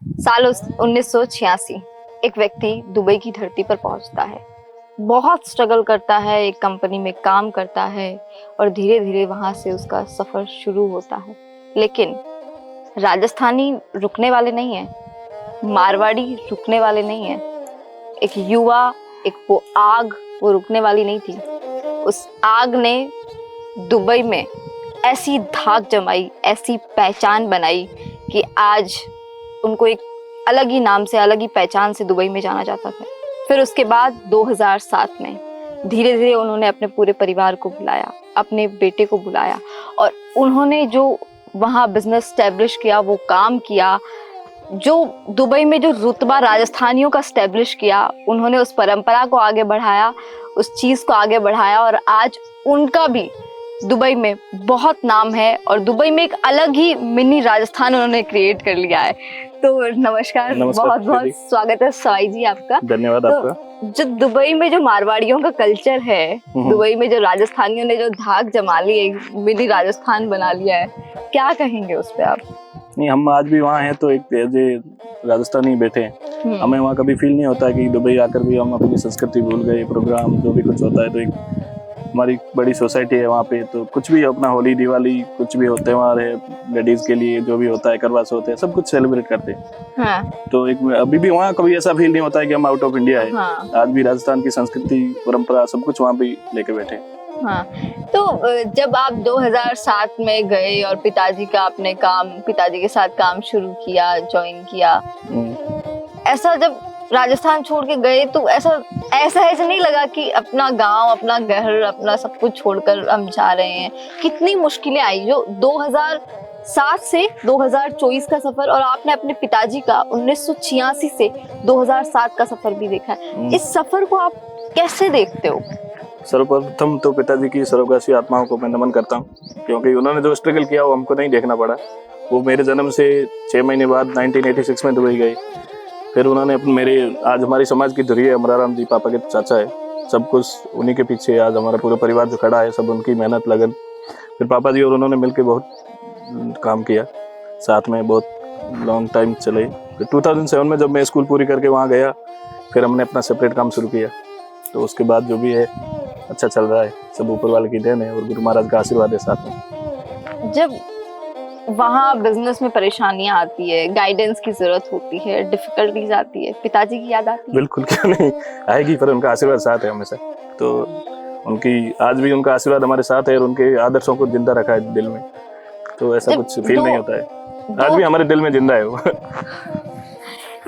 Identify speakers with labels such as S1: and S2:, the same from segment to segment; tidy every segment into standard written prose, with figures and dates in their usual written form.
S1: साल 1986 एक व्यक्ति दुबई की धरती पर पहुंचता है। बहुत स्ट्रगल करता है, एक कंपनी में काम करता है और धीरे धीरे वहां से उसका सफर शुरू होता है। लेकिन राजस्थानी रुकने वाले नहीं है, मारवाड़ी रुकने वाले नहीं है। एक युवा, एक वो आग, वो रुकने वाली नहीं थी। उस आग ने दुबई में ऐसी धाक जमाई, ऐसी पहचान बनाई कि आज उनको एक अलग ही नाम से, अलग ही पहचान से दुबई में जाना जाता था। फिर उसके बाद 2007 में धीरे धीरे उन्होंने अपने पूरे परिवार को बुलाया, अपने बेटे को बुलाया और उन्होंने जो वहाँ बिजनेस स्टैब्लिश किया, वो काम किया, जो दुबई में जो रुतबा राजस्थानियों का स्टैब्लिश किया, उन्होंने उस परंपरा को आगे बढ़ाया, उस चीज़ को आगे बढ़ाया और आज उनका भी दुबई में बहुत नाम है और दुबई में एक अलग ही मिनी राजस्थान उन्होंने क्रिएट कर लिया है। तो नमस्कार, बहुत बहुत स्वागत है सवाई जी आपका।
S2: धन्यवाद आपका।
S1: जो दुबई में जो मारवाड़ियों का कल्चर है, दुबई में जो राजस्थानियों ने जो धाक जमा ली है, मिनी राजस्थान बना लिया है, क्या कहेंगे उस पे आप?
S2: नहीं, हम आज भी वहाँ हैं तो एक राजस्थानी बैठे हैं। हमें वहाँ कभी फील नहीं होता है कि दुबई आकर भी हम अपनी संस्कृति भूल गए। प्रोग्राम जो भी कुछ होता है तो एक हमारी बड़ी सोसाइटी है वहाँ पे, तो कुछ भी अपना होली, दिवाली, कुछ भी होते त्यौहार है लेडीज के लिए, जो भी होता है, करवास होते हैं, सब कुछ सेलिब्रेट करते हैं। हाँ। तो एक अभी भी वहाँ कभी ऐसा फील नहीं होता है कि हम आउट ऑफ इंडिया है। हाँ। आज भी राजस्थान की संस्कृति, परंपरा, सब कुछ वहाँ भी लेके बैठे हैं।
S1: हाँ, तो जब आप 2007 में गए और पिताजी के साथ काम शुरू किया, ज्वाइन किया, ऐसा जब राजस्थान छोड़ के गए तो ऐसा नहीं लगा कि अपना गांव, अपना घर, अपना सब कुछ छोड़कर हम जा रहे हैं? कितनी मुश्किलें आई जो 2007 से 2024 का सफर, और आपने अपने पिताजी का 1986 से 2007 का सफर भी देखा है। इस सफर को आप कैसे देखते हो?
S2: सर्वप्रथम तो पिताजी की स्वर्गवासी आत्माओं को मैं नमन करता हूँ, क्योंकि उन्होंने जो स्ट्रगल किया वो हमको नहीं देखना पड़ा। वो मेरे जन्म से 6 महीने बाद 1986 में दुबई गए। फिर उन्होंने आज हमारी समाज की धुरी है, अमराराम जी पापा के चाचा है, सब कुछ उन्हीं के पीछे आज हमारा पूरा परिवार जो खड़ा है, सब उनकी मेहनत, लगन। फिर पापा जी और उन्होंने मिलकर बहुत काम किया, साथ में बहुत लॉन्ग टाइम चले। फिर 2007 में जब मैं स्कूल पूरी करके वहाँ गया, फिर हमने अपना सेपरेट काम शुरू किया। तो उसके बाद जो भी है अच्छा चल रहा है, सब ऊपर वाले की देन है और गुरु महाराज का आशीर्वाद है साथ में।
S1: जब वहाँ बिजनेस में परेशानियां आती है, गाइडेंस की जरूरत होती है, डिफिकल्टीज आती है, पिताजी की याद आती है?
S2: बिल्कुल, क्यों नहीं आएगी, पर उनका आशीर्वाद साथ है हमेशा। तो उनकी आज भी उनका आशीर्वाद हमारे साथ है और उनके आदर्शों को जिंदा रखा है दिल में। तो ऐसा कुछ फील नहीं होता है, आज भी हमारे दिल में जिंदा है वो।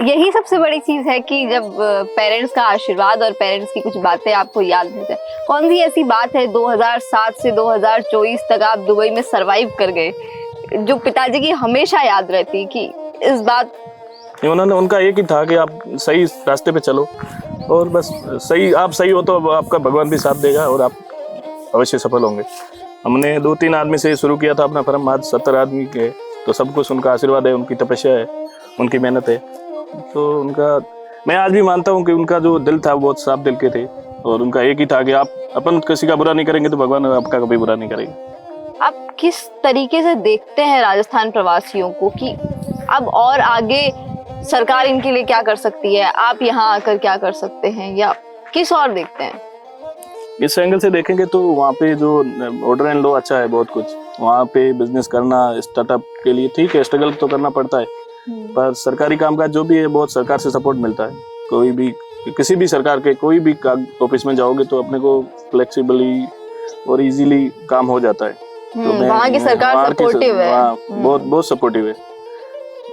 S1: यही सबसे बड़ी चीज है कि जब पेरेंट्स का आशीर्वाद और पेरेंट्स की कुछ बातें आपको याद हो जाए। कौन सी ऐसी बात है 2007 से 2024 तक आप दुबई में सरवाइव कर गए जो पिताजी की हमेशा याद रहती कि इस बात?
S2: उनका एक ही था कि आप सही रास्ते पे चलो और बस आप सही हो तो आपका भगवान भी साथ देगा और आप अवश्य सफल होंगे। हमने 2-3 आदमी से शुरू किया था अपना फर्म, आज 70 आदमी के, तो सब कुछ उनका आशीर्वाद है, उनकी तपस्या है, उनकी मेहनत है। तो उनका मैं आज भी मानता हूँ कि उनका जो दिल था वो बहुत साफ दिल के थे और उनका एक ही था कि आप अपन किसी का बुरा नहीं करेंगे तो भगवान आपका कभी बुरा नहीं करेंगे।
S1: आप किस तरीके से देखते हैं राजस्थान प्रवासियों को कि अब और आगे सरकार इनके लिए क्या कर सकती है, आप यहाँ आकर क्या कर सकते हैं, या किस और देखते हैं?
S2: इस एंगल से देखेंगे तो वहाँ पे जो ऑर्डर एंड लॉ अच्छा है, बहुत कुछ वहाँ पे बिजनेस करना, स्टार्टअप के लिए ठीक है, स्ट्रगल तो करना पड़ता है, पर सरकारी कामकाज जो भी है बहुत सरकार से सपोर्ट मिलता है। कोई भी किसी भी सरकार के कोई भी ऑफिस में जाओगे तो अपने को फ्लेक्सिबली और इजीली काम हो जाता है। तो
S1: वहाँ की सरकार सपोर्टिव है,
S2: बहुत सपोर्टिव है,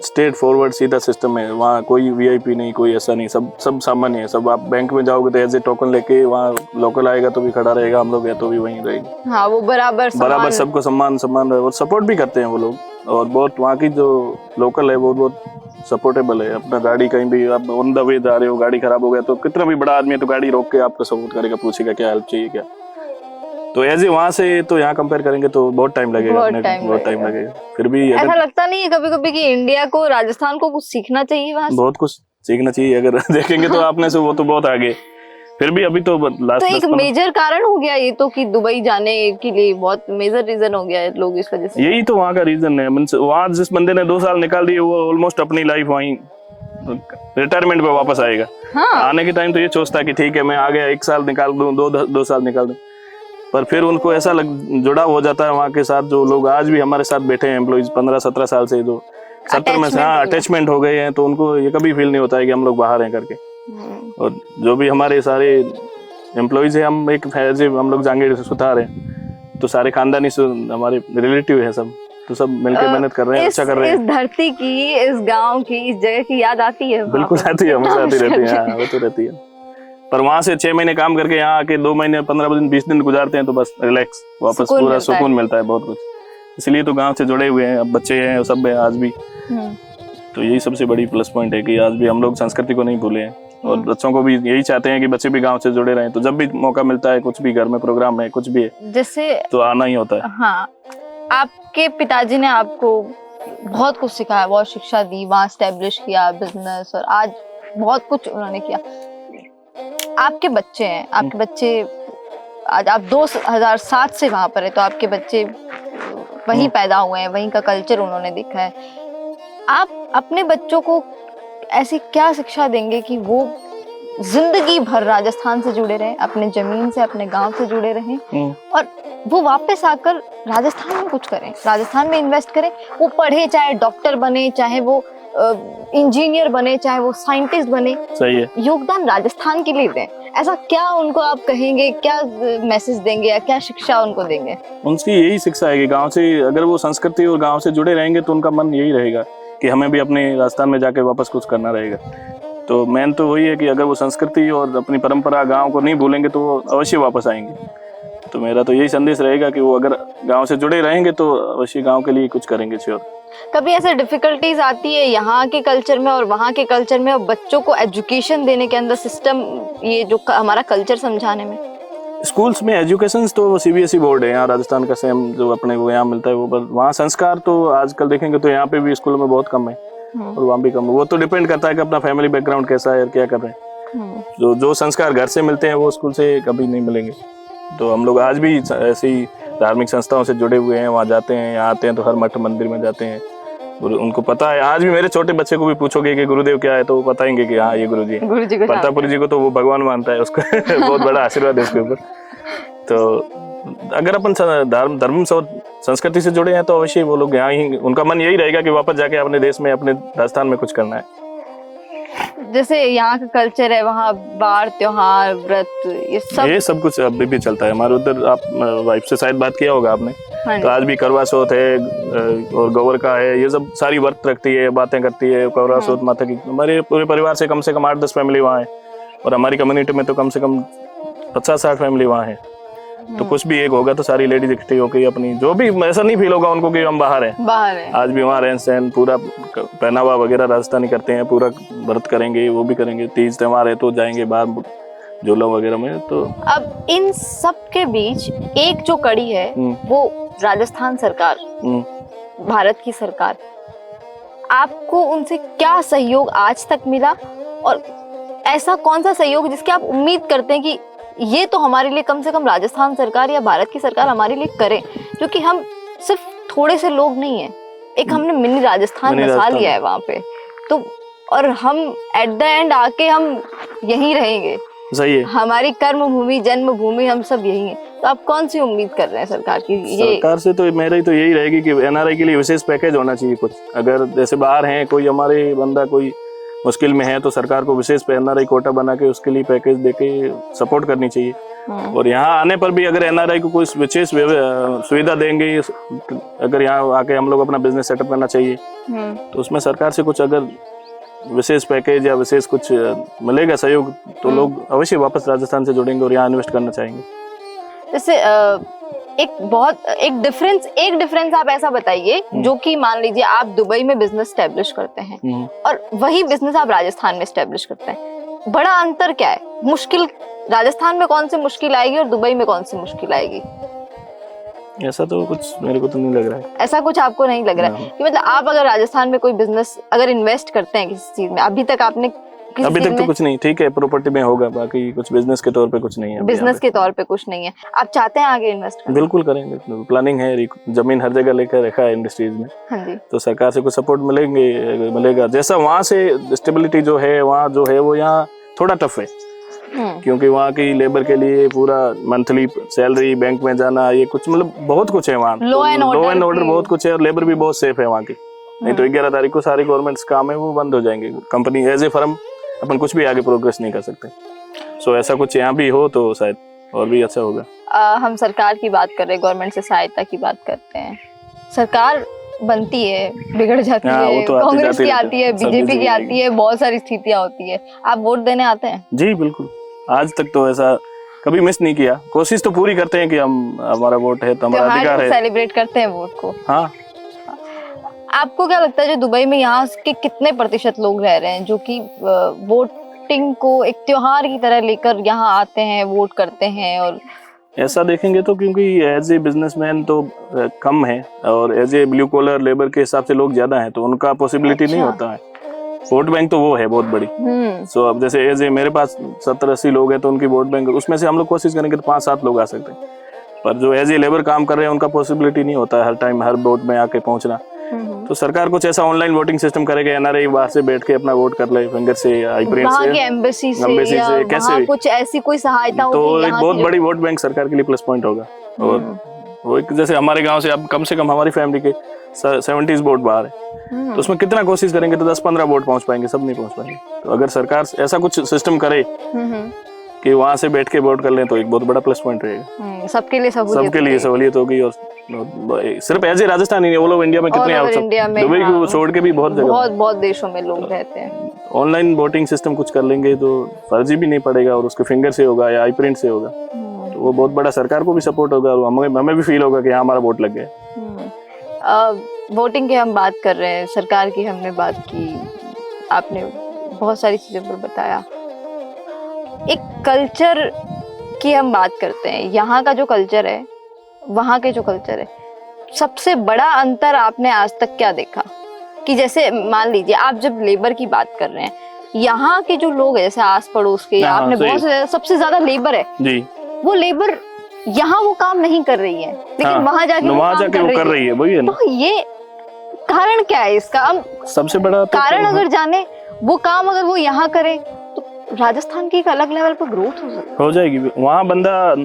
S2: स्ट्रेट फॉरवर्ड सीधा सिस्टम है। वहाँ कोई वीआईपी नहीं, कोई ऐसा नहीं, सब सामान्य है। सब आप बैंक में जाओगे तो एज ए टोकन लेके, वहाँ लोकल आएगा तो भी खड़ा रहेगा, हम लोग है तो भी वहीं रहेंगे।
S1: हाँ, वो बराबर
S2: सबको सम्मान और सपोर्ट भी करते हैं वो लोग। और बहुत वहाँ की जो लोकल है वो बहुत सपोर्टेबल है। अपना गाड़ी कहीं भी आप ऑन द वे जा रहे हो, गाड़ी खराब हो गया तो कितना भी बड़ा आदमी है तो गाड़ी रोक के आपको सपोर्ट करेगा, पूछेगा क्या हेल्प चाहिए क्या। तो एज ए वहाँ से तो यहाँ कंपेयर करेंगे तो बहुत टाइम लगेगा, बहुत टाइम लगेगा। फिर भी
S1: ऐसा लगता नहीं है कभी-कभी कि इंडिया को, राजस्थान को कुछ सीखना चाहिए? वहाँ
S2: बहुत कुछ सीखना चाहिए अगर देखेंगे तो आपने से वो तो बहुत आगे। फिर भी अभी तो लास्ट
S1: तो एक मेजर कारण हो गया ये तो कि दुबई जाने के लिए बहुत मेजर रीजन हो गया है लोग इस वजह से।
S2: यही तो वहाँ का रीजन है। वहाँ जिस बंदे ने 2 साल निकाल दिए वो ऑलमोस्ट अपनी लाइफ वहीं रिटायरमेंट पे वापस आएगा।
S1: हाँ।
S2: आने के टाइम तो ये सोचता है कि ठीक है मैं आ गया, 1 साल निकाल दूं, 2 साल निकाल दूं, पर फिर उनको ऐसा जुड़ाव हो जाता है वहाँ के साथ। जो लोग आज भी हमारे साथ बैठे हैं एम्प्लॉइज 15-17 साल से, जो 70 में से अटैचमेंट हो गए हैं, तो उनको ये कभी फील नहीं होता है कि हम लोग बाहर हैं करके। और जो भी हमारे सारे एम्प्लॉइज है, हम एक हम लोग जहांगीर से सुथार हैं, तो सारे खानदानी हमारे रिलेटिव है सब, तो सब मिलकर मेहनत कर रहे हैं, अच्छा कर रहे हैं।
S1: इस धरती की, इस गांव की, इस जगह की याद आती है?
S2: बिल्कुल आती है, हमेशा आती रहती है। हाँ, वो तो रहती है। पर वहाँ से 6 महीने काम करके यहाँ आके 2 महीने 15 दिन 20 दिन गुजारते हैं तो बस रिलैक्स, वापस पूरा सुकून मिलता है बहुत कुछ। इसलिए तो गांव से जुड़े हुए हैं, अब बच्चे हैं सब है आज भी। तो यही सबसे बड़ी प्लस पॉइंट है कि आज भी हम लोग संस्कृति को नहीं भूले हैं, और बच्चों को भी यही चाहते हैं कि बच्चे भी गांव से जुड़े रहें। तो जब भी मौका मिलता है, कुछ भी घर में प्रोग्राम है, कुछ भी है,
S1: जैसे
S2: तो आना ही होता है।
S1: हाँ, आपके पिताजी ने आपको बहुत कुछ सिखाया, बहुत शिक्षा दी, वहाँ एस्टेब्लिश किया बिजनेस, और आज बहुत कुछ उन्होंने किया। आपके बच्चे हैं, आपके बच्चे आज आप 2007 से वहां पर है, तो आपके बच्चे वहीं पैदा हुए हैं, वहीं का कल्चर उन्होंने देखा है। आप अपने बच्चों को ऐसी क्या शिक्षा देंगे कि वो जिंदगी भर राजस्थान से जुड़े रहें, अपने जमीन से, अपने गांव से जुड़े रहें, और वो वापस आकर राजस्थान में कुछ करें, राजस्थान में इन्वेस्ट करें, वो पढ़े, चाहे डॉक्टर बने, चाहे वो इंजीनियर बने, चाहे वो साइंटिस्ट बने,
S2: सही है,
S1: योगदान राजस्थान के लिए दें। ऐसा क्या उनको आप कहेंगे, क्या मैसेज देंगे या क्या शिक्षा उनको देंगे?
S2: उनकी यही शिक्षा है कि गांव से अगर वो संस्कृति और गांव से जुड़े रहेंगे तो उनका मन यही रहेगा कि हमें भी अपने राजस्थान में जाके वापस कुछ करना रहेगा। तो मेन तो वही है कि अगर वो संस्कृति और अपनी परंपरा गांव को नहीं भूलेंगे तो वो अवश्य वापस आएंगे। तो मेरा तो यही संदेश रहेगा कि वो अगर गांव से जुड़े रहेंगे तो अवश्य गांव के लिए कुछ करेंगे श्योर।
S1: कभी ऐसे डिफिकल्टीज आती है यहाँ के कल्चर में और वहाँ के कल्चर में, और बच्चों को एजुकेशन देने के अंदर, सिस्टम ये जो हमारा कल्चर समझाने में?
S2: स्कूल्स में एजुकेशन तो CBSE बोर्ड है यहाँ राजस्थान का, सेम जो अपने को यहाँ मिलता है वो, पर वहाँ संस्कार तो आजकल देखेंगे तो यहाँ पे भी स्कूलों में बहुत कम है और वहाँ भी कम है। वो तो डिपेंड करता है कि अपना फैमिली बैकग्राउंड कैसा है और क्या कर रहे हैं। जो संस्कार घर से मिलते हैं वो स्कूल से कभी नहीं मिलेंगे। तो हम लोग आज भी ऐसी धार्मिक संस्थाओं से जुड़े हुए हैं, वहाँ जाते हैं, यहाँ आते हैं तो हर मठ मंदिर में जाते हैं, उनको पता है। आज भी मेरे छोटे बच्चे को भी पूछोगे कि गुरुदेव क्या है तो वो बताएंगे कि हाँ ये गुरु जी है। परतापुरी जी को तो वो भगवान मानता है, उसका बहुत बड़ा आशीर्वाद है उसके ऊपर। तो अगर अपन धर्म और संस्कृति से जुड़े हैं तो अवश्य वो लोग यहाँ ही, उनका मन यही रहेगा कि वापस जाके अपने देश में, अपने राजस्थान में कुछ करना है।
S1: जैसे यहाँ का कल्चर है, वहाँ बार त्योहार व्रत ये सब कुछ
S2: अभी भी चलता है हमारे उधर। आप वाइफ से शायद बात किया होगा आपने, तो आज भी करवा चौथ है और गौर का है, ये सब सारी व्रत रखती है, बातें करती है। करवा चौथ माता की हमारे पूरे परिवार से कम 8-10 फैमिली वहाँ है, और हमारी कम्युनिटी में तो कम से कम 50-60 फैमिली वहाँ है। तो कुछ भी एक होगा तो सारी लेडीज इकट्ठी होकर अपनी, जो भी ऐसा नहीं फील होगा उनको कि हम बाहर हैं। आज भी वहाँ रहन सहन, पूरा पहनावा वगैरह राजस्थानी करते हैं, पूरा व्रत करेंगे, वो भी करेंगे। तीज त्योहार है तो जाएंगे बाहर झूला वगैरह में। तो
S1: अब इन सब के बीच एक जो कड़ी है वो राजस्थान सरकार, भारत की सरकार, आपको उनसे क्या सहयोग आज तक मिला, और ऐसा कौन सा सहयोग जिसकी आप उम्मीद करते हैं कि ये तो हमारे लिए कम से कम राजस्थान सरकार या भारत की सरकार हमारे लिए करे, क्योंकि हम सिर्फ थोड़े से लोग नहीं हैं, एक हमने मिनी राजस्थान बसा लिया है वहाँ पे, तो और हम एट द एंड आके हम यहीं रहेंगे।
S2: सही है,
S1: हमारी कर्म भूमि, जन्म भूमि, हम सब यही हैं। तो आप कौन सी उम्मीद कर रहे हैं सरकार की?
S2: सरकार से तो मेरी तो यही रहेगी कि NRI के लिए विशेष पैकेज होना चाहिए कुछ। अगर जैसे बाहर हैं कोई हमारे बंदा कोई मुश्किल में है तो सरकार को विशेष NRI कोटा बना के उसके लिए पैकेज देके सपोर्ट करनी चाहिए। और यहाँ आने पर भी अगर NRI को कोई विशेष सुविधा देंगे, अगर यहाँ आके हम लोग अपना बिजनेस सेटअप करना चाहिए तो उसमें सरकार से कुछ अगर विशेश पैकेज या विशेष कुछ मिलेगा सहयोग तो लोग अवश्य वापस राजस्थान से जुड़ेंगे और यहाँ इन्वेस्ट करना चाहेंगे।
S1: जैसे एक डिफरेंस आप ऐसा बताइए जो कि मान लीजिए आप दुबई में बिजनेस स्टैब्लिश करते हैं और वही बिजनेस आप राजस्थान में स्टैब्लिश करते हैं, बड़ा अंतर क्या है? मुश्किल राजस्थान में कौन सी मुश्किल आएगी और दुबई में कौन सी मुश्किल आएगी?
S2: ऐसा तो कुछ मेरे को तो नहीं लग रहा है।
S1: ऐसा कुछ आपको नहीं लग रहा है कि मतलब आप अगर राजस्थान में कोई बिजनेस अगर इन्वेस्ट करते हैं किसी चीज में, अभी तक आपने किसी
S2: अभी
S1: चीज
S2: तक तो
S1: में?
S2: कुछ नहीं, ठीक है प्रॉपर्टी में होगा, बाकी कुछ बिजनेस के तौर पे कुछ नहीं है अभी
S1: बिजनेस के तौर पे कुछ नहीं है। आप चाहते हैं आगे इन्वेस्ट
S2: यहाँ
S1: करना?
S2: पे। बिल्कुल करेंगे, प्लानिंग है, जमीन हर जगह लेकर रखा है इंडस्ट्रीज में,
S1: हाँ जी।
S2: तो सरकार से कुछ सपोर्ट मिलेगा। जैसा वहाँ से स्टेबिलिटी जो है वहाँ जो है वो यहाँ थोड़ा टफ है, क्योंकि वहाँ की लेबर के लिए पूरा मंथली सैलरी, बैंक में जाना, ये कुछ मतलब बहुत कुछ है वहाँ।
S1: लॉ एंड
S2: ऑर्डर बहुत कुछ है, और लेबर भी बहुत सेफ है वहाँ की। नहीं तो 11 तारीख को सारे गवर्नमेंट्स काम है वो बंद हो जाएंगे, कंपनी एज ए फर्म अपन कुछ भी आगे प्रोग्रेस नहीं कर सकते। सो ऐसा कुछ यहाँ भी हो तो शायद और भी अच्छा होगा।
S1: हम सरकार की बात कर रहे हैं, गवर्नमेंट से सहायता की बात करते हैं। सरकार बनती है, बिगड़ जाती
S2: हाँ, वो
S1: है,
S2: तो आती
S1: कांग्रेस
S2: जाती
S1: की
S2: रहती
S1: आती
S2: है,
S1: है,
S2: सब
S1: बीजेपी की
S2: जगह
S1: आती है, बहुत सारी स्थितियां होती है। आप वोट देने आते हैं?
S2: जी बिल्कुल, आज तक तो ऐसा कभी मिस नहीं किया। कोशिश तो पूरी करते हैं कि हम, हमारा वोट है तो हमारा अधिकार है।
S1: सेलिब्रेट करते हैं वोट को।
S2: हाँ।
S1: आपको क्या लगता है जो दुबई में यहाँ के कितने प्रतिशत लोग रह रहे हैं जो कि वोटिंग को एक त्योहार की तरह लेकर यहाँ आते हैं, वोट करते हैं? और
S2: ऐसा देखेंगे तो क्योंकि एज ए बिजनेसमैन तो कम है, और as a blue collar labour के हिसाब से लोग ज्यादा हैं, तो उनका पॉसिबिलिटी नहीं होता है। वोट बैंक तो वो है बहुत बड़ी। सो अब जैसे एज ए मेरे पास 70-80 लोग हैं, तो उनकी वोट बैंक, उसमें से हम लोग कोशिश करेंगे तो 5-7 लोग आ सकते हैं, पर जो एज ए लेबर काम कर रहे हैं उनका पॉसिबिलिटी नहीं होता है हर टाइम हर वोट में आके पहुंचना। तो सरकार कुछ ऐसा ऑनलाइन वोटिंग सिस्टम करेगा, एनआरआई बाहर से बैठ के अपना वोट कर ले, फिंगर से, आईप्रिंट से,
S1: एम्बेसी से
S2: कैसे भी,
S1: कुछ ऐसी कोई सहायता
S2: तो
S1: होगी
S2: एक बहुत बड़ी वोट बैंक सरकार के लिए प्लस पॉइंट होगा। और वो एक जैसे हमारे गांव से अब कम से कम हमारी फैमिली के 70 वोट बाहर है, तो उसमें कितना कोशिश करेंगे तो 10-15 वोट पहुंच पाएंगे, सब नहीं पहुंच पाएंगे। तो अगर सरकार ऐसा कुछ सिस्टम करे कि वहां से बैठ के वोट कर लें तो एक बहुत बड़ा प्लस पॉइंट रहेगा, सबके लिए सहूलियत होगी। और सिर्फ एज ए राजस्थान नहीं, ऑल ओवर इंडिया में कितने, दुबई को छोड़ के भी बहुत जगह,
S1: बहुत देशों में लोग रहते हैं।
S2: ऑनलाइन वोटिंग सिस्टम कुछ कर लेंगे तो फर्जी भी नहीं पड़ेगा, और उसके फिंगर से होगा या आई प्रिंट से होगा, तो वो बहुत बड़ा सरकार को भी सपोर्ट होगा, और हमें भी फील होगा कि हाँ हमारा वोट लग गया।
S1: वोटिंग की हम बात कर रहे हैं, सरकार की हमने बात की, आपने बहुत सारी चीजों पर बताया। एक कल्चर की हम बात करते हैं, यहाँ का जो कल्चर है, वहाँ के जो कल्चर है, सबसे बड़ा अंतर आपने आज तक क्या देखा? कि जैसे मान लीजिए आप जब लेबर की बात कर रहे हैं, यहाँ के जो लोग हैं जैसे आस पड़ोस के, आपने बहुत सबसे ज्यादा लेबर है जी, वो लेबर यहाँ वो काम नहीं कर रही है, लेकिन वहाँ जाके वो कर रही है, वही है ना। तो ये कारण क्या है इसका? हम सबसे बड़ा कारण अगर जाने, वो काम अगर वो यहाँ करे तो राजस्थान की एक अलग लेवल पर ग्रोथ हो जाएगी।
S2: वहाँ बंदा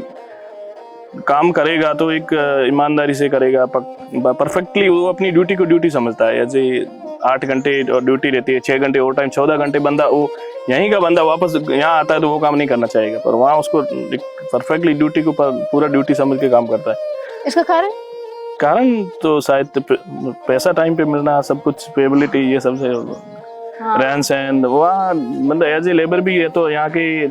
S2: काम करेगा तो एक ईमानदारी से करेगा, परफेक्टली वो अपनी ड्यूटी को ड्यूटी समझता है। जैसे 8 घंटे ड्यूटी रहती है, 6 घंटे ओवर टाइम, 14 घंटे बंदा, वो यहीं का बंदा वापस यहाँ आता है तो वो काम नहीं करना चाहेगा, पर वहाँ उसको परफेक्टली ड्यूटी को पूरा ड्यूटी समझ के काम करता है।
S1: इसका कारण
S2: तो शायद पैसा टाइम पे मिलना, सब कुछ स्टेबिलिटी, ये सबसे रहन सहन, वहाँ मतलब एज ए लेबर भी है तो यहाँ की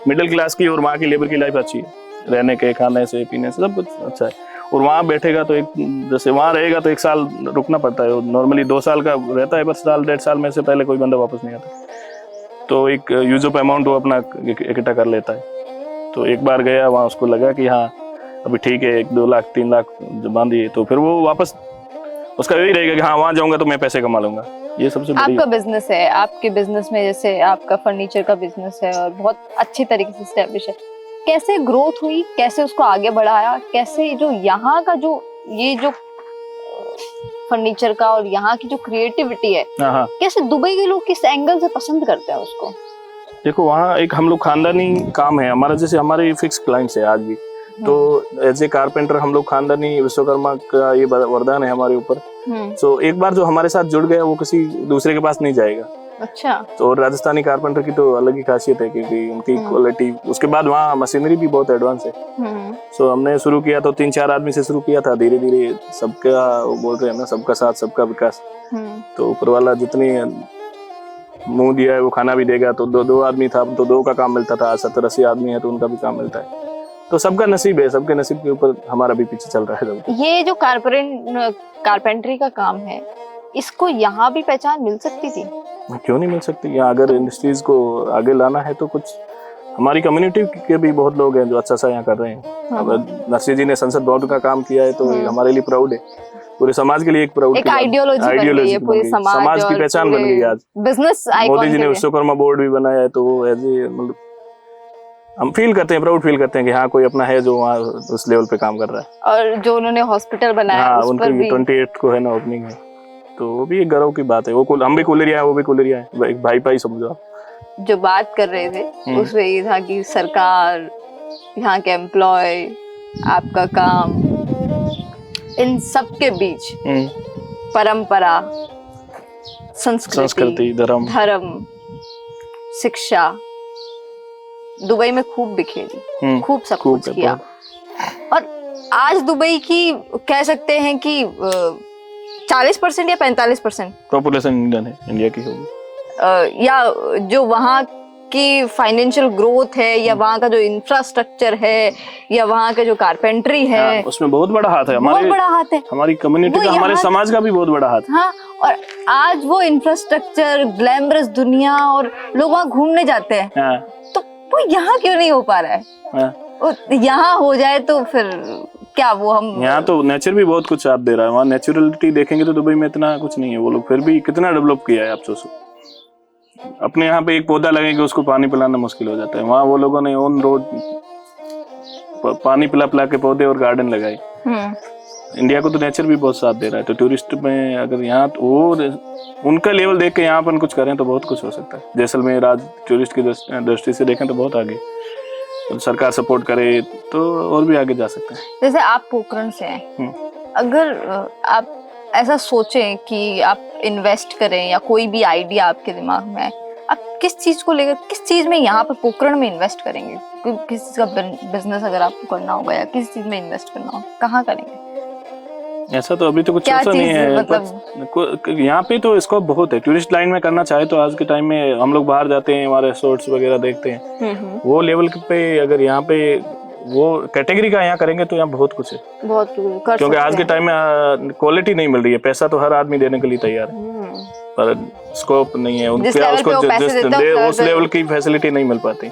S2: मिडिल क्लास की और वहाँ की लेबर की लाइफ अच्छी है, रहने के, खाने से, पीने से सब कुछ अच्छा है। और वहाँ बैठेगा तो एक, जैसे वहाँ रहेगा तो 1 साल रुकना पड़ता है, नॉर्मली 2 साल का रहता है, बस 1-1.5 साल में से पहले कोई बंदा वापस नहीं आता, तो एक यूज ऑफ अमाउंट वो अपना इकट्ठा कर लेता है। तो एक बार गया वहाँ, उसको लगा कि हाँ अभी ठीक है, 1-2 लाख 3 लाख बांध दिए, तो फिर वो वापस उसका यही रहेगा कि हाँ वहाँ जाऊंगा तो मैं पैसे कमा लूंगा। ये सबसे बड़ी
S1: आपका बिजनेस है, आपके बिजनेस में जैसे आपका फर्नीचर का बिजनेस है और बहुत अच्छे तरीके से एस्टेब्लिश है, कैसे ग्रोथ हुई, कैसे उसको आगे बढ़ाया, कैसे जो यहाँ का जो ये जो फर्नीचर का और यहाँ की जो क्रिएटिविटी है, कैसे दुबई के लोग किस एंगल से पसंद करते हैं उसको?
S2: देखो वहाँ एक हम लोग खानदानी काम है हमारा, जैसे हमारे फिक्स क्लाइंट्स है आज भी, तो एज ए कारपेंटर हम लोग खानदानी, विश्वकर्मा का ये वरदान है हमारे ऊपर। सो एक बार जो हमारे साथ जुड़ गया वो किसी दूसरे के पास नहीं जाएगा।
S1: अच्छा।
S2: तो राजस्थानी कारपेंटर की तो अलग ही खासियत है, क्योंकि उनकी क्वालिटी, उसके बाद वहाँ मशीनरी भी बहुत एडवांस है। सो हमने शुरू किया तो 3-4 आदमी से शुरू किया था, धीरे धीरे सबका, बोल रहे हैं ना, सबका साथ सबका विकास, तो ऊपर वाला जितनी मुंह दिया है वो खाना भी देगा। तो 2 आदमी था तो 2 का काम मिलता था, 70-80 आदमी है तो उनका भी काम मिलता है। तो सबका नसीब है, सबके नसीब के ऊपर हमारा भी पीछे चल रहा है।
S1: ये जो कारपेंटरी का काम है, इसको यहाँ भी पहचान मिल सकती थी?
S2: क्यों नहीं मिल सकती? यहाँ अगर इंडस्ट्रीज को आगे लाना है तो कुछ हमारी कम्युनिटी के भी बहुत लोग हैं जो अच्छा सा यहाँ कर रहे हैं। अब नरसिंह जी ने संसद भवन का काम किया है तो हमारे लिए प्राउड है। पूरे समाज के लिए एक प्राउड
S1: एक आइडियोलॉजी बन गई है पूरे समाज
S2: की पहचान बन गई है आज।
S1: बिजनेस आइकॉन
S2: मोदी जी ने विश्वकर्मा बोर्ड भी बनाया है, तो वो एज ए मतलब हम फील करते हैं, प्राउड फील करते हैं कि हाँ कोई अपना है जो वहाँ उस लेवल पे काम कर रहा है।
S1: और जो उन्होंने हॉस्पिटल बनाया
S2: हाँ,
S1: उस पर भी
S2: 28 को है ना ओपनिंग है, तो वो भी एक गर्व की बात है। वो हम भी कुलरिया है, वो भी कुलरिया है, एक भाई भाई समझो आप।
S1: जो बात कर रहे थे उसमें ये था कि सरकार, यहाँ के एम्प्लॉय, आपका काम, इन सब के बीच परंपरा, संस्कृति, धर्म, शिक्षा दुबई में खूब बिखेरी, खूब सब कुछ किया। और आज दुबई की कह सकते हैं कि 40% या 45%
S2: पॉपुलेशन इंडिया की होगी,
S1: या जो वहाँ की फाइनेंशियल ग्रोथ है, या वहाँ का जो इंफ्रास्ट्रक्चर है, या वहाँ के जो कारपेंट्री है,
S2: उसमें बहुत बड़ा हाथ है।
S1: बहुत बड़ा हाथ है
S2: हमारी कम्युनिटी का, हमारे समाज का भी बहुत बड़ा हाथ है।
S1: हाँ, और आज वो इंफ्रास्ट्रक्चर, ग्लैमरस दुनिया, और लोग वहाँ घूमने जाते हैं, तो वो यहाँ क्यों नहीं हो पा रहा है? यहाँ हो जाए तो फिर क्या वो हम,
S2: यहाँ तो नेचर भी बहुत कुछ आप दे रहा है। वहाँ नेचुरलिटी देखेंगे तो दुबई में इतना कुछ नहीं है, वो लोग फिर भी कितना डेवलप किया है। आप सोचो, अपने यहाँ पे एक पौधा लगेगा उसको पानी पिलाना मुश्किल हो जाता है, वहाँ वो लोगों ने ऑन रोड पानी पिला पिला के पौधे और गार्डन लगाए। इंडिया को तो नेचर भी बहुत साथ दे रहा है, तो टूरिस्ट में अगर यहाँ तो वो उनका लेवल देख के यहाँ अपन कुछ करें तो बहुत कुछ हो सकता है। जैसलमेर आज टूरिस्ट की दृष्टि से देखें तो बहुत आगे, तो सरकार सपोर्ट करे तो और भी आगे जा सकते हैं।
S1: जैसे आप पोखरण से हैं, अगर आप ऐसा सोचें कि आप इन्वेस्ट करें या कोई भी आइडिया आपके दिमाग में है, आप किस चीज को लेकर, किस चीज में यहाँ पर पोखरण में इन्वेस्ट करेंगे? किस चीज का बिजनेस अगर आपको करना होगा या किस चीज में इन्वेस्ट करना होगा, कहाँ करेंगे?
S2: ऐसा तो अभी तो कुछ सोचा नहीं है, मतलब यहाँ पे तो स्कोप बहुत है। टूरिस्ट लाइन में करना चाहे तो आज के टाइम में हम लोग बाहर जाते हैं, हमारे रिसोर्ट्स वगैरह देखते हैं, वो लेवल पे अगर यहाँ पे वो कैटेगरी का यहाँ करेंगे तो यहाँ बहुत कुछ है, बहुत कुछ। क्योंकि आज के टाइम में क्वालिटी नहीं मिल रही है। पैसा तो हर आदमी देने के लिए तैयार है, पर स्कोप नहीं है उस लेवल की फैसिलिटी नहीं मिल पाती।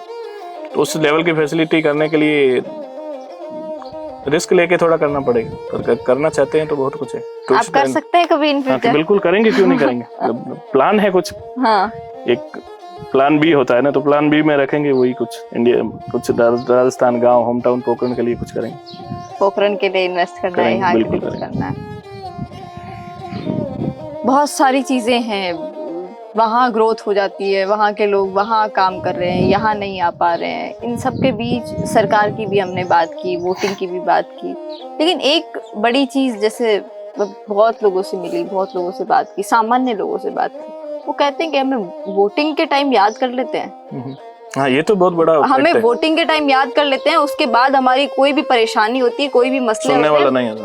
S2: तो उस लेवल की फैसिलिटी करने के लिए रिस्क लेके थोड़ा करना पड़ेगा, पर करना चाहते हैं तो बहुत कुछ है।
S1: आप कर सकते हैं कभी इन फ्यूचर?
S2: बिल्कुल करेंगे, क्यों नहीं करेंगे। प्लान है कुछ, एक प्लान बी होता है ना, तो प्लान बी में रखेंगे वही कुछ इंडिया, कुछ राजस्थान गांव, होम टाउन पोखरण के लिए कुछ करेंगे। पोखरण के लिए इन्वेस्ट करना है, यहाँ के लिए कुछ करना है।
S1: बहुत सारी चीजें हैं, वहाँ ग्रोथ हो जाती है, वहाँ के लोग वहाँ काम कर रहे हैं, यहाँ नहीं आ पा रहे हैं। इन सब के बीच सरकार की भी हमने बात की, वोटिंग की भी बात की, लेकिन एक बड़ी चीज, जैसे बहुत लोगों से मिली, बहुत लोगों से बात की, सामान्य लोगों से बात की, वो कहते हैं कि हमें वोटिंग के टाइम याद कर लेते हैं।
S2: हाँ, ये तो बहुत बड़ा
S1: हमें वोटिंग के टाइम याद कर लेते हैं, उसके बाद हमारी कोई भी परेशानी होती है, कोई भी मसले
S2: होते वाला नहीं है,